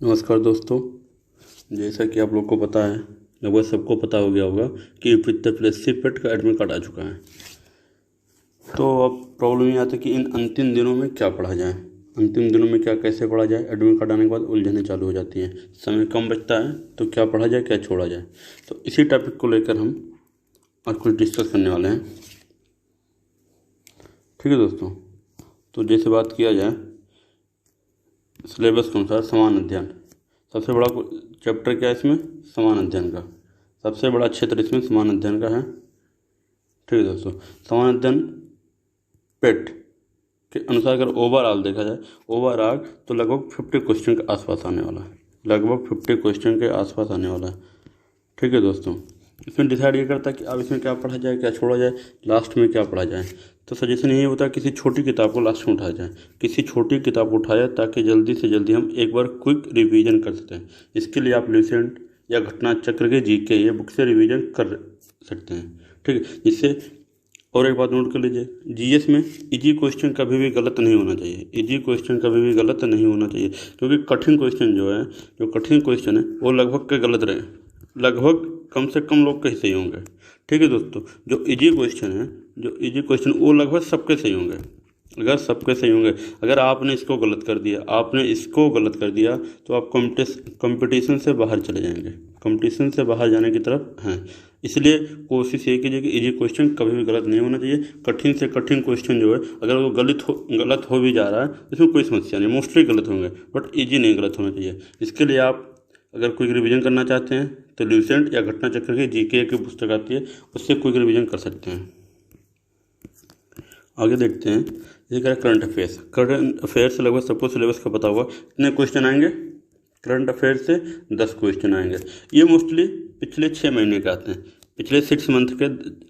नमस्कार दोस्तों। जैसा कि आप लोग को पता है, लगभग सबको पता हो गया होगा कि उत्तर प्रदेश से पेट का एडमिट कार्ड आ चुका है। तो अब प्रॉब्लम ये आता है कि इन अंतिम दिनों में क्या पढ़ा जाए, अंतिम दिनों में क्या कैसे पढ़ा जाए। एडमिट कार्ड आने के बाद उलझनें चालू हो जाती हैं, समय कम बचता है तो क्या पढ़ा जाए क्या छोड़ा जाए। तो इसी टॉपिक को लेकर हम आज कुछ डिस्कस करने वाले हैं। ठीक है दोस्तों, तो जैसे बात किया जाए सिलेबस के अनुसार समान अध्ययन सबसे बड़ा चैप्टर क्या है इसमें, समान अध्ययन का सबसे बड़ा क्षेत्र इसमें समान अध्ययन का है। ठीक है दोस्तों, समान अध्ययन पेट के अनुसार अगर ओवरऑल देखा जाए, ओवरऑल तो लगभग 50 क्वेश्चन के आसपास आने वाला है, लगभग 50 क्वेश्चन के आसपास आने वाला है। ठीक है दोस्तों, इसमें डिसाइड ये करता है कि अब इसमें क्या पढ़ा जाए क्या छोड़ा जाए, लास्ट में क्या पढ़ा जाए। तो सजेशन यही होता है किसी छोटी किताब को लास्ट में उठाया जाए, किसी छोटी किताब को उठाया ताकि जल्दी से जल्दी हम एक बार क्विक रिवीजन कर सकते हैं। इसके लिए आप लुसेंट या घटना चक्र के जीके ये बुक से रिवीजन कर सकते हैं। ठीक है, इससे और एक बात नोट कर लीजिए, जीएस में इजी क्वेश्चन कभी भी गलत नहीं होना चाहिए, इजी क्वेश्चन कभी भी गलत नहीं होना चाहिए, क्योंकि कठिन क्वेश्चन जो कठिन क्वेश्चन है वो लगभग के गलत रहे, लगभग कम से कम लोग के ही सही होंगे। ठीक है दोस्तों, जो इजी क्वेश्चन है, जो इजी क्वेश्चन वो लगभग सबके सही होंगे, अगर सबके सही होंगे। अगर आपने इसको गलत कर दिया, आपने इसको गलत कर दिया तो आप कंपटीशन से बाहर चले जाएंगे, कंपटीशन से बाहर जाने की तरफ हैं। इसलिए कोशिश ये कीजिए कि इजी क्वेश्चन कभी भी गलत नहीं होना चाहिए। कठिन से कठिन क्वेश्चन जो है अगर वो गलत हो भी जा रहा है इसमें कोई समस्या नहीं, मोस्टली गलत होंगे बट इजी नहीं गलत होना चाहिए। इसके लिए आप अगर क्विक रिवीजन करना चाहते हैं तो लुसेंट या घटना चक्र की जीके की पुस्तक आती है, उससे क्विक रिवीजन कर सकते हैं। आगे देखते हैं, ये क्या है करंट अफेयर्स। करंट अफेयर्स से लगभग सबको सिलेबस का पता होगा कितने क्वेश्चन आएंगे। करंट अफेयर्स से 10 क्वेश्चन आएंगे। ये मोस्टली पिछले 6 महीने के आते हैं, पिछले 6 मंथ के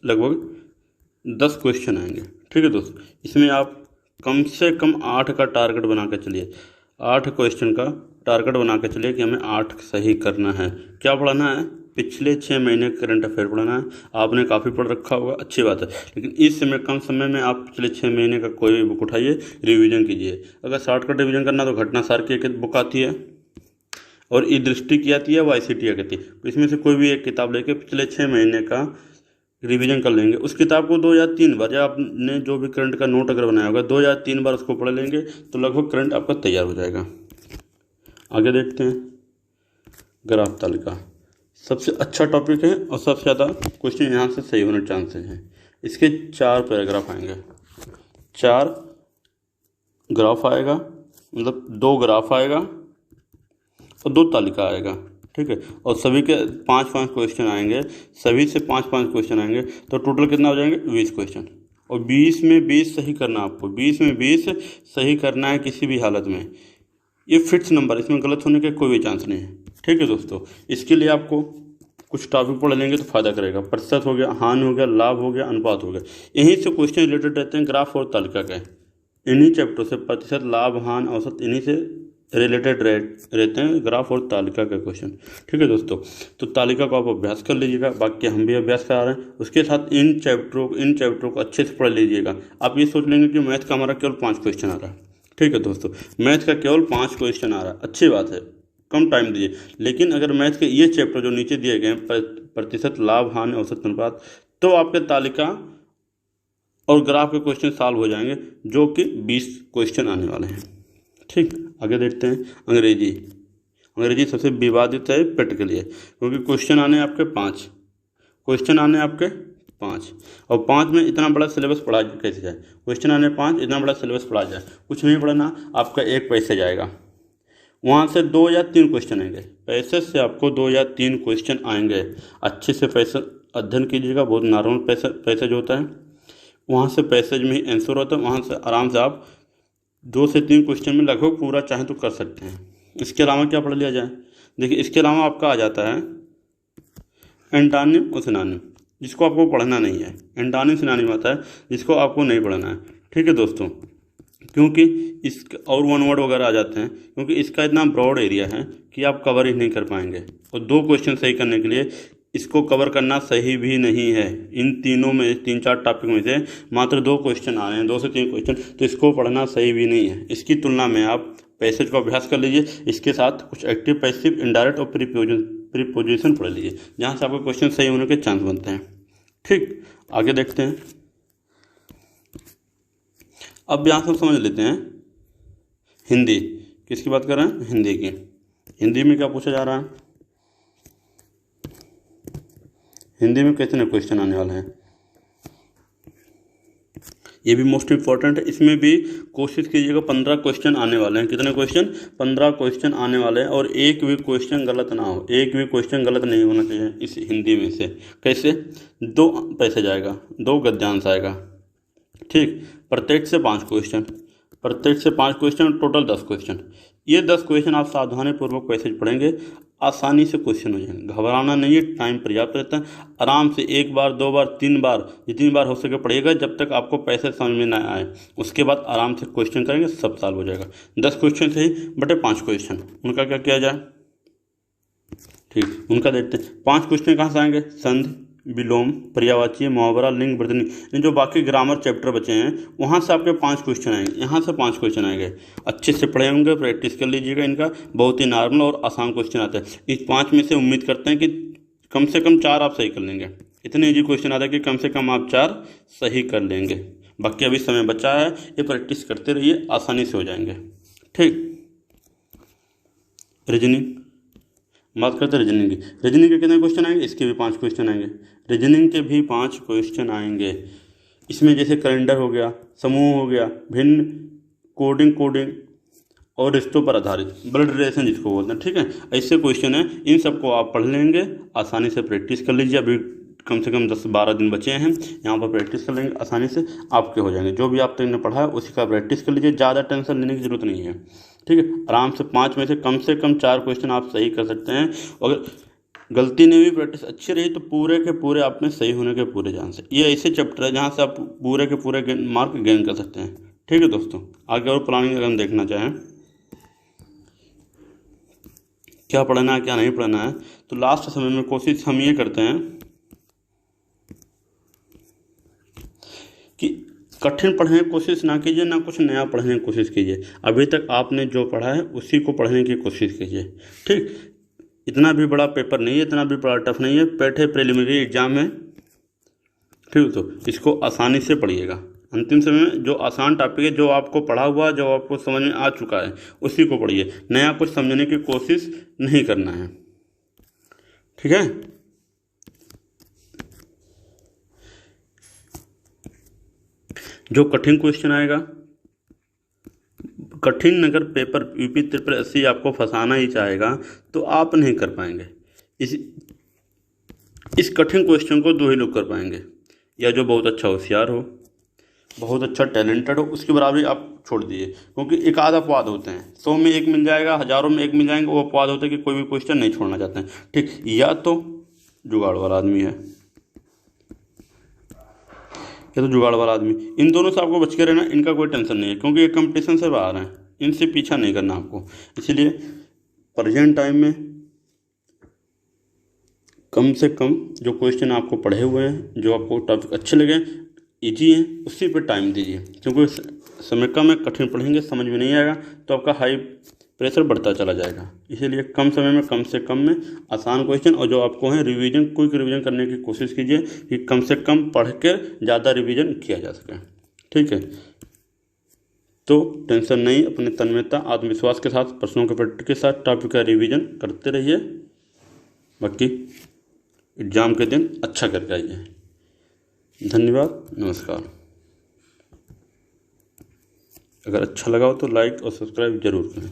लगभग 10 क्वेश्चन आएंगे। ठीक है दोस्तों, इसमें आप कम से कम 8 का टारगेट बना कर चलिए, 8 क्वेश्चन का टारगेट बना के चलिए कि हमें 8 सही करना है। क्या पढ़ाना है, पिछले 6 महीने करंट अफेयर पढ़ाना है। आपने काफ़ी पढ़ रखा होगा, अच्छी बात है, लेकिन इस समय कम समय में आप पिछले 6 महीने का कोई भी बुक उठाइए, रिवीजन कीजिए। अगर शॉर्टकट रिवीजन करना तो घटना सार की एक बुक आती है और ई दृष्टि की आती है, YCT की आती है। इसमें से कोई भी एक किताब लेके पिछले 6 महीने का रिवीजन कर लेंगे। उस किताब को 2 या 3 बार, या आपने जो भी करंट का नोट अगर बनाया होगा 2 या 3 बार उसको पढ़ लेंगे तो लगभग करंट आपका तैयार हो जाएगा। आगे देखते हैं, ग्राफ तालिका सबसे अच्छा टॉपिक है और सबसे ज़्यादा क्वेश्चन यहाँ से सही होने चांसेस हैं। इसके 4 पैराग्राफ आएंगे, 4 ग्राफ आएगा, मतलब 2 ग्राफ आएगा और 2 तालिका आएगा। ठीक है, और सभी के 5-5 क्वेश्चन आएंगे, सभी से 5-5 क्वेश्चन आएंगे, तो टोटल कितना हो जाएंगे 20 क्वेश्चन। और 20 में 20 सही करना, आपको 20 में 20 सही करना है किसी भी हालत में। ये फिक्स नंबर, इसमें गलत होने का कोई भी चांस नहीं है। ठीक है दोस्तों, इसके लिए आपको कुछ टॉपिक पढ़ लेंगे तो फायदा करेगा। प्रतिशत हो गया, हानि हो गया, लाभ हो गया, अनुपात हो गया, यहीं से क्वेश्चन रिलेटेड रहते हैं ग्राफ और तालिका के। इन्हीं चैप्टर से प्रतिशत, लाभ, हानि, औसत, इन्हीं से रिलेटेड रहते हैं ग्राफ और तालिका के क्वेश्चन। ठीक है दोस्तों, तो तालिका को आप अभ्यास कर लीजिएगा, बाकी हम भी अभ्यास करा रहे हैं। उसके साथ इन चैप्टरों को अच्छे से पढ़ लीजिएगा। आप ये सोच लेंगे कि मैथ का हमारा केवल 5 क्वेश्चन आ रहा है। ठीक है दोस्तों, मैथ का केवल 5 क्वेश्चन आ रहा है, अच्छी बात है, कम टाइम दीजिए। लेकिन अगर मैथ के ये चैप्टर जो नीचे दिए गए हैं, प्रतिशत, लाभ, हानि, औसत, अनुपात, तो आपके तालिका और ग्राफ के क्वेश्चन सॉल्व हो जाएंगे, जो कि 20 क्वेश्चन आने वाले हैं। ठीक, आगे देखते हैं, अंग्रेजी सबसे विवादित है पेट के लिए, क्योंकि क्वेश्चन आने आपके 5 क्वेश्चन आने आपके 5, और 5 में इतना बड़ा सिलेबस पढ़ा कैसे जाए। क्वेश्चन आने 5, इतना बड़ा सिलेबस पढ़ा जाए, कुछ नहीं पढ़ना, आपका 1 पैसे जाएगा। वहाँ से 2 या 3 क्वेश्चन आएंगे, पैसे से आपको 2 या 3 क्वेश्चन आएंगे। अच्छे से पैसे अध्ययन कीजिएगा, बहुत नॉर्मल पैसेज होता है, वहाँ से पैसेज में ही आंसर होता है, वहाँ से आराम से आप 2 से 3 क्वेश्चन में लगभग पूरा चाहें तो कर सकते हैं। इसके अलावा क्या पढ़ लिया जाए, देखिए इसके अलावा आपका आ जाता है एंटोनिम और सिनोनिम, जिसको आपको पढ़ना नहीं है। एंटोनिम सिनोनिम आता है जिसको आपको नहीं पढ़ना है। ठीक है दोस्तों, क्योंकि इस और वन वर्ड वगैरह आ जाते हैं, क्योंकि इसका इतना ब्रॉड एरिया है कि आप कवर ही नहीं कर पाएंगे। और 2 क्वेश्चन सही करने के लिए इसको कवर करना सही भी नहीं है। इन तीनों में 3-4 टॉपिक में से मात्र 2 क्वेश्चन आ रहे हैं, 2 से 3 क्वेश्चन, तो इसको पढ़ना सही भी नहीं है। इसकी तुलना में आप पैसेज का अभ्यास कर लीजिए, इसके साथ कुछ एक्टिव, पैसिव, इनडायरेक्ट और प्रीपोजिशन पढ़ लीजिए, जहाँ से आपको क्वेश्चन सही होने के चांस बनते हैं। ठीक, आगे देखते हैं। अब यहाँ से हम समझ लेते हैं हिंदी। किसकी बात कर रहे हैं? हिंदी की। हिंदी में क्या पूछा जा रहा है? हिंदी में कितने क्वेश्चन आने वाले हैं, ये भी मोस्ट इम्पॉर्टेंट है। इसमें भी कोशिश कीजिएगा 15 क्वेश्चन आने वाले हैं। कितने क्वेश्चन? 15 क्वेश्चन आने वाले हैं, और एक भी क्वेश्चन गलत ना हो, एक भी क्वेश्चन गलत नहीं होना चाहिए इस हिंदी में से। कैसे? 2 पैसेज आएगा, 2 गद्यांश आएगा। ठीक, प्रत्येक से 5 क्वेश्चन, प्रत्येक से 5 क्वेश्चन, टोटल 10 क्वेश्चन। ये 10 क्वेश्चन आप सावधानीपूर्वक पैसेज पढ़ेंगे, आसानी से क्वेश्चन हो जाएंगे। घबराना नहीं है, टाइम पर्याप्त रहता है। आराम से 1 बार, 2 बार, 3 बार, जितनी बार हो सके पढ़िएगा, जब तक आपको पैसेज समझ में ना आए। उसके बाद आराम से क्वेश्चन करेंगे, सब सॉल्व हो जाएगा। 10 क्वेश्चन से ही बटे 5 क्वेश्चन, उनका क्या किया जाए? ठीक, उनका देखते हैं। 5 क्वेश्चन कहाँ से आएंगे? संधि, विलोम, पर्यायवाची, मुहावरा, लिंग, वर्तनी, इन जो बाकी ग्रामर चैप्टर बचे हैं वहाँ से आपके 5 क्वेश्चन आएंगे, यहाँ से 5 क्वेश्चन आएंगे। अच्छे से पढ़े होंगे, प्रैक्टिस कर लीजिएगा इनका। बहुत ही नॉर्मल और आसान क्वेश्चन आते हैं। इस 5 में से उम्मीद करते हैं कि कम से कम 4 आप सही कर लेंगे। इतने ईजी क्वेश्चन आता है कि कम से कम आप 4 सही कर लेंगे। बाकी अभी समय बचा है, ये प्रैक्टिस करते रहिए, आसानी से हो जाएंगे। ठीक, रीजनिंग बात करते हैं। रीजनिंग की, रीजनिंग के कितने क्वेश्चन आएंगे? इसके भी 5 क्वेश्चन आएंगे। रीजनिंग के भी 5 क्वेश्चन आएंगे। इसमें जैसे कैलेंडर हो गया, समूह हो गया, भिन्न, कोडिंग और रिश्तों पर आधारित, ब्लड रिलेशन जिसको बोलते हैं। ठीक है, ऐसे क्वेश्चन हैं, इन सबको आप पढ़ लेंगे, आसानी से प्रैक्टिस कर लीजिए। अभी कम से कम 10-12 दिन बचे हैं, यहाँ पर प्रैक्टिस कर लेंगे, आसानी से आपके हो जाएंगे। जो भी आप तक ने पढ़ा है उसी का प्रैक्टिस कर लीजिए, ज़्यादा टेंशन लेने की जरूरत नहीं है। ठीक है, आराम से 5 में से कम 4 क्वेश्चन आप सही कर सकते हैं। अगर गलती नहीं हुई, प्रैक्टिस अच्छी रही, तो पूरे के पूरे आप में सही होने के पूरे चांस है। ये ऐसे चैप्टर है जहाँ से आप पूरे के पूरे मार्क गेन कर सकते हैं। ठीक है दोस्तों, आगे और प्लानिंग अगर हम देखना चाहें क्या पढ़ना है क्या नहीं पढ़ना है, तो लास्ट समय में कोशिश हम ये करते हैं कि कठिन पढ़ने की कोशिश ना कीजिए, ना कुछ नया पढ़ने की कोशिश कीजिए। अभी तक आपने जो पढ़ा है उसी को पढ़ने की कोशिश कीजिए। ठीक, इतना भी बड़ा पेपर नहीं है, इतना भी बड़ा टफ नहीं है, बैठे प्रीलिमिनरी एग्जाम है। ठीक, तो इसको आसानी से पढ़िएगा। अंतिम समय में जो आसान टॉपिक है, जो आपको पढ़ा हुआ, जो आपको समझ में आ चुका है, उसी को पढ़िए। नया कुछ समझने की कोशिश नहीं करना है। ठीक है, जो कठिन क्वेश्चन आएगा, कठिन अगर पेपर यूपी 80 आपको फंसाना ही चाहेगा तो आप नहीं कर पाएंगे। इस कठिन क्वेश्चन को 2 ही लोग कर पाएंगे, या जो बहुत अच्छा होशियार हो, बहुत अच्छा टैलेंटेड हो, उसकी बराबरी आप छोड़ दीजिए। क्योंकि एक आध अपवाद होते हैं, 100 में 1 मिल जाएगा, हज़ारों में 1 मिल जाएंगे, वो अपवाद होते हैं कि कोई भी क्वेश्चन नहीं छोड़ना चाहते हैं। ठीक, या तो जुगाड़ वाला आदमी है, या तो जुगाड़ वाला आदमी, इन दोनों से आपको बच के रहना। इनका कोई टेंशन नहीं है, क्योंकि ये कंपटीशन से बाहर हैं, इनसे पीछा नहीं करना आपको। इसीलिए प्रेजेंट टाइम में कम से कम जो क्वेश्चन आपको पढ़े हुए हैं, जो आपको टॉपिक अच्छे लगे, इजी हैं, उसी पे टाइम दीजिए। क्योंकि समय कम है, कठिन पढ़ेंगे, समझ में नहीं आएगा तो आपका हाई प्रेशर बढ़ता चला जाएगा। इसीलिए कम समय में कम से कम में आसान क्वेश्चन, और जो आपको है रिवीजन, क्विक रिवीजन करने की कोशिश कीजिए कि कम से कम पढ़ कर ज़्यादा रिवीजन किया जा सके। ठीक है, तो टेंशन नहीं, अपने तन्मयता, आत्मविश्वास के साथ, प्रश्नों के पेपर के साथ टॉपिक का रिवीजन करते रहिए। बाकी एग्ज़ाम के दिन अच्छा करके आइए। धन्यवाद, नमस्कार। अगर अच्छा लगा हो तो लाइक और सब्सक्राइब जरूर करें।